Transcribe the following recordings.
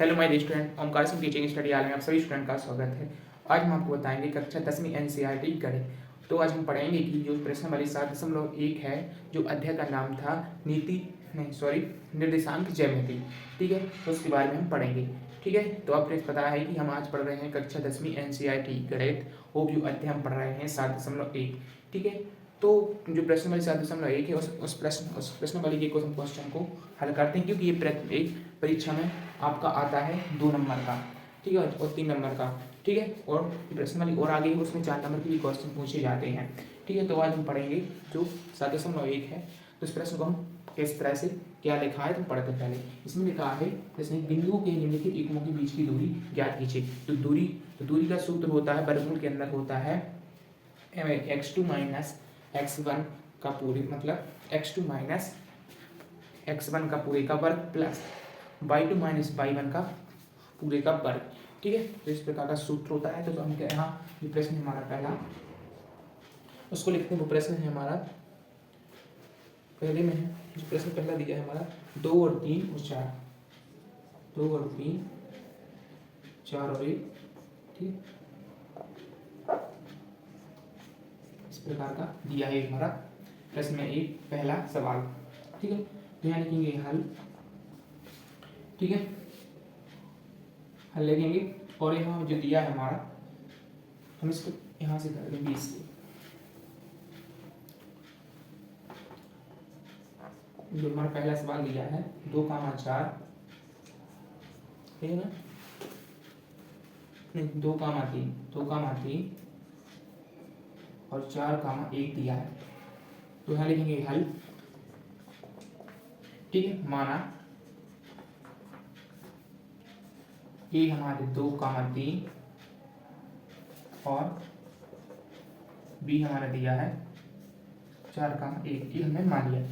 Hello my student, Omkar Singh teaching study all में आप सभी स्टूडेंट का स्वागत है। आज हम आपको बताएंगे कक्षा 10वीं एनसीईआरटी गणित। तो आज हम पढ़ेंगे कि जो प्रश्न वाली 7.1 है, जो अध्याय का नाम था निर्देशांक ज्यामिति। ठीक है, तो उसके बारे में हम पढ़ेंगे। ठीक है, तो आपको पता है कि हम आज पढ़ रहे हैं कक्षा 10वीं एनसीईआरटी गणित, वो जो अध्याय हम पढ़ रहे हैं 7.1। ठीक है, तो जो प्रश्न वाली 7.1 है उस प्रश्न वाली के क्वेश्चन को हल करते हैं, क्योंकि ये एक परीक्षा में आपका आता है 2 नंबर का। ठीक है, और 3 नंबर का। ठीक है, और प्रश्न वाली और आगे उसमें 4 नंबर के भी क्वेश्चन पूछे जाते हैं। ठीक है, तो आज हम पढ़ेंगे जो 7.1 है। तो इस प्रश्न को हम किस तरह से क्या लिखा है तो पढ़ते पहले। इसमें लिखा है जैसे बिंदुओं के निम्नलिखित एकमों के बीच की दूरी ज्ञात कीजिए। तो दूरी का सूत्र होता है, वर्गमूल के अंदर होता है x2 माइनस x1 का पूरे मतलब x2 माइनस x1 का पूरे का वर्ग प्लस y2 माइनस y1 का पूरे का वर्ग। ठीक है, तो इस प्रकार का सूत्र होता है। तो हम क्या यहाँ जो प्रश्न हमारा पहला उसको लिखते हैं। वो प्रश्न है हमारा पहले में है, जो प्रश्न पहला दिया है हमारा 2 और 3 और 4, 2 और 3, 4 और 1। ठीक है, इस प्रकार का दिया है हमारा प्रश्न में एक पहला सवाल। ठीक है, तो यहाँ लिखेंगे हल। ठीक है, हल लिखेंगे और यहाँ जो दिया है हमारा हम इसको यहाँ से कर देंगे 20 जो हमारा पहला सवाल दिया है 2,4। ठीक है ना, नहीं 2,3, 2,3 और 4,1 दिया है। तो यहाँ लिखेंगे हल। ठीक है, माना ये हमारे 2,3 और बी हमारा दिया है 4,1, ये हमने मान लिया।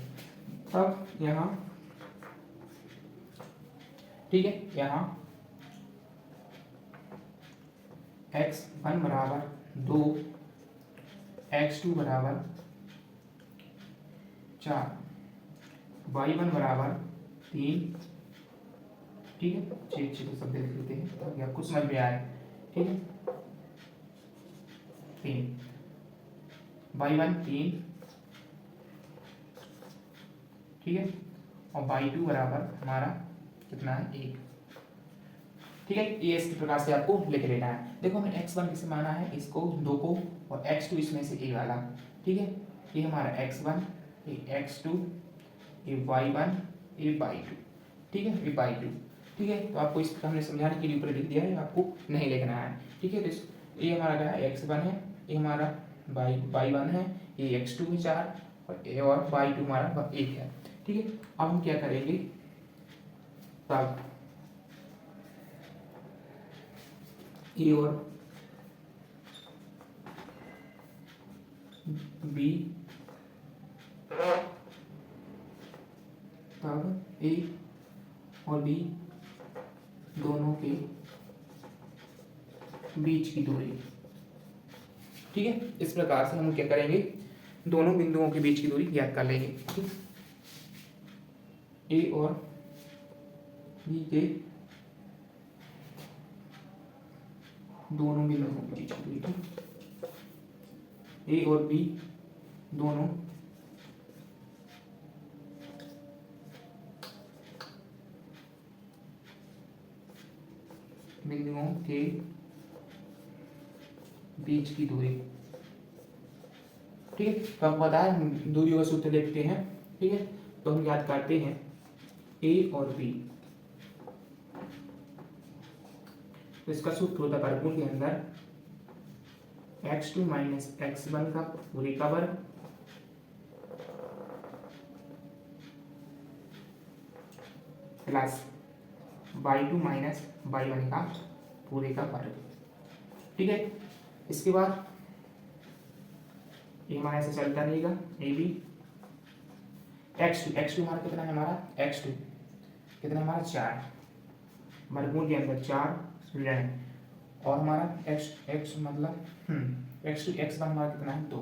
अब यहाँ ठीक है, यहाँ x1 बराबर 2, x2 बराबर 4, y1 बराबर 3। ठीक है, अच्छे तो सब देख लेते हैं ताकि आपको समझ में आए। ठीक है, 3 y1 3। ठीक है, और y2 बराबर हमारा कितना है 1। ठीक है, ये इस प्रकार से आपको लिख लेना है। देखो हमें x1 किसे माना है, इसको 2 को, और x2 इसमें से ए वाला। ठीक है, ये हमारा x1, ये x2, ये y1, ये y2। ठीक है, ये y2। ठीक है, तो आपको इस हमने समझाने के लिए ऊपर लिख दिया है, आपको नहीं लिखना है। ठीक है, तो ये हमारा क्या है x1 है, ये हमारा y1 है, ये x2 है 4, और y2 हमारा 1 है। ठीक है, अब हम क्या करेंगे, तब ए और बी, तब ए और बी दोनों के बीच की दूरी। ठीक है, इस प्रकार से हम क्या करेंगे, दोनों बिंदुओं के बीच की दूरी ज्ञात कर लेंगे। ठीक, ए और बी के दोनों बिंदुओं के बीच की दूरी, ए और बी दोनों बिंदुओं के बीच की दूरी। ठीक है, तो आपको पता है दूरियों का सूत्र देखते हैं। ठीक है, तो हम याद करते हैं ए और बी, तो इसका सूत्र होता है वर्गमूल के अंदर x2 माइनस x1 का पूरे का वर्ग प्लस y2 माइनस y1 का पूरे का वर्ग। ठीक है, इसके बाद ये हमारा ऐसे चलता रहेगा, ए बी x2 हमारा कितना है, हमारा x2 कितना है हमारा 4, वर्गमूल के अंदर 4 ऋण, और हमारा x मतलब x2 x1 हमारा कितना है 2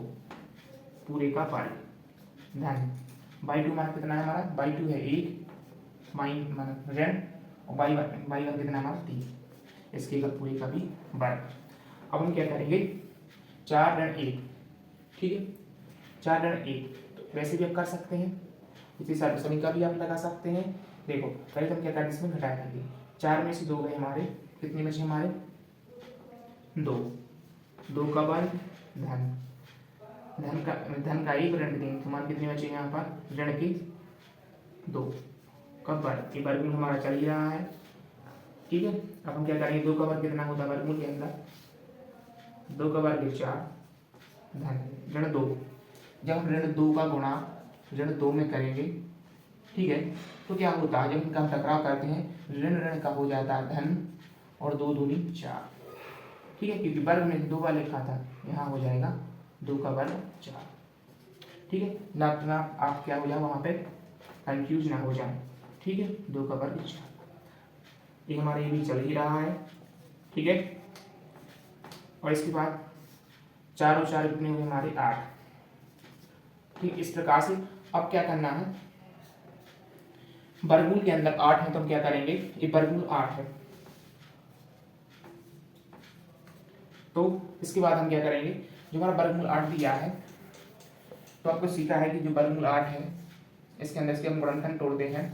पूरे का वर्ग, ध्यान। y2 हमारा कितना है, हमारा y2 है 1 माइन ऋण, और y वर्ग कितना हमारा 3, इसके पूरे का भी वर्ग। अब हम क्या करेंगे 4 ऋण 1, ठीक है 4 ऋण 1, तो वैसे भी आप कर सकते हैं, इसी समी का भी आप लगा सकते हैं। देखो पहले तो हम क्या करेंगे इसमें घटा देंगे, 4 में से 2 गए हमारे, कितने बचे हमारे 2 का वर्ग धन का 1 ऋण 3, हमारे कितने बचे यहाँ पर ऋण के 2 का वर्ग, ये वर्गमूल हमारा चल ही रहा है, ठीक है। अब हम क्या करेंगे 2 का वर्ग कितना होता है वर्गमूल के अंदर, 2 का वर्ग 4 धन ऋण 2, जब हम ऋण 2 का गुणा ऋण 2 में करेंगे, ठीक है, तो क्या होता है जब इनका हम टकराव करते हैं ऋण ऋण का हो जाता है धन और 2 दूनी 4, ठीक है, क्योंकि वर्ग में 2 बार लिखा था, यहाँ हो जाएगा 2 का वर्ग 4, ठीक है ना, आप क्या हो जाए वहाँ पे कंफ्यूज ना हो जाए, ठीक है 2 का वर्ग 4, ये हमारे ये भी चल ही रहा है, ठीक है। और इसके बाद 4 और 4 कितने हुए हमारे 8, ठीक। इस प्रकार से अब क्या करना है, वर्गमूल के अंदर 8 है तो हम क्या करेंगे, ये वर्गमूल 8 है, तो इसके बाद हम क्या करेंगे जो हमारा वर्गमूल 8 दिया है, तो आपको सीखा है कि जो वर्गमूल 8 है इसके अंदर इसके हम गुणनखंड तोड़ते हैं,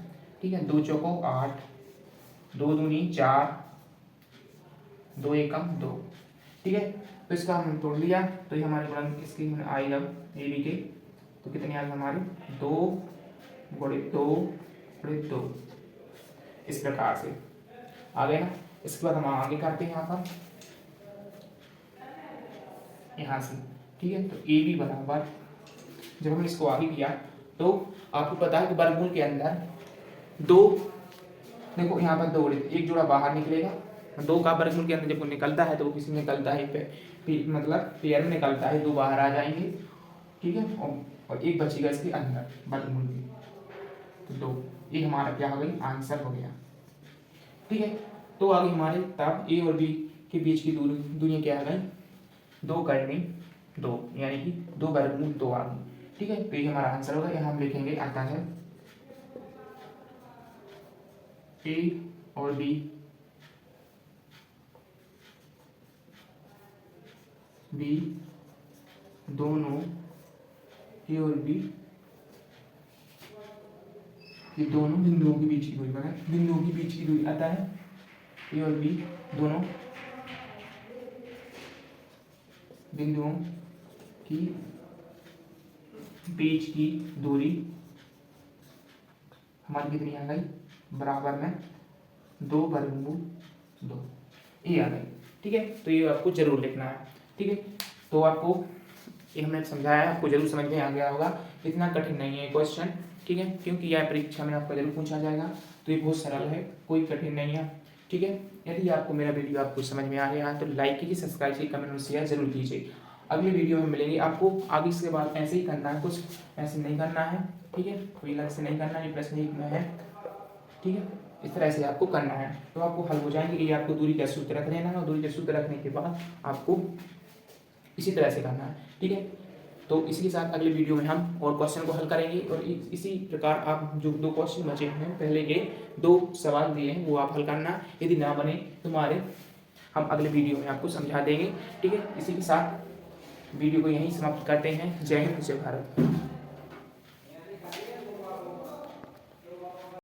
ठीक है 2 चौको 8, 2 दूनी 4, 2 एकम 2, ठीक है। तो इसका हम तोड़ लिया, तो ये हमारे गुणन इसकी आई अब ए बी के, तो कितने आ गए हमारे 2 गुणित 2 गुणित 2, इस प्रकार से आ गए ना। इसके बाद हम आगे करते हैं यहाँ से, ठीक है, तो ए बी बराबर, जब हमने इसको आगे किया तो आपको पता है कि वर्गमूल के अंदर 2, देखो यहाँ पर 2 गुणित 1 जोड़ा बाहर निकलेगा, 2 का वर्गमूल के अंदर जब निकलता है तो किसी निकलता है मतलब पेयर में निकलता है, 2 बाहर आ जाएंगे, ठीक है, और 1 बचेगा इसके अंदर वर्गमूल के, तो 2, ये हमारा क्या हो गई आंसर हो गया, ठीक है। तो आगे हमारे तब ए और बी के बीच की दूरी क्या आ गई 2 करनी 2, यानी कि 2 वर्गमूल 2 आ गई, ठीक है। तो ये हमारा आंसर होगा, यहाँ हम लिखेंगे आता है ए और बी दोनों ए और बी ये दोनों बिंदुओं के बीच की दूरी, बिंदुओं के बीच की दूरी आता है ए और बी दोनों बिंदुओं की बीच की दूरी हमारी कितनी आ गई बराबर में 2 वर्गमूल 2, ये आ गई, ठीक है। तो ये आपको जरूर लिखना है, ठीक है। तो आपको ये हमने समझाया है, आपको जरूर समझ में आ गया होगा, इतना कठिन नहीं है क्वेश्चन, ठीक है, क्योंकि यह परीक्षा में आपका जरूर पूछा जाएगा, तो ये बहुत सरल है, कोई कठिन नहीं है, ठीक है। यदि आपको मेरा वीडियो आपको समझ में आ गया तो लाइक कीजिए, सब्सक्राइब कीजिए, कमेंट और शेयर जरूर कीजिए। अगली वीडियो में मिलेंगे, आपको आगे इसके बाद ऐसे ही करना है, कुछ ऐसे नहीं करना है, ठीक है, कोई अलग से नहीं करना है, प्रश्न एक में है, ठीक है, इस तरह से आपको करना है, तो आपको हल हो जाएंगे। ये आपको दूरी का सूत्र रख लेना है, और दूरी का सूत्र रखने के बाद आपको इसी तरह से करना है, ठीक है। तो इसी के साथ अगले वीडियो में हम और क्वेश्चन को हल करेंगे, और इसी प्रकार आप जो 2 क्वेश्चन बचे हैं पहले के 2 सवाल दिए हैं वो आप हल करना, यदि ना बने तुम्हारे हम अगले वीडियो में आपको समझा देंगे, ठीक है। इसी के साथ वीडियो को यहीं समाप्त करते हैं। जय हिंद, जय भारत।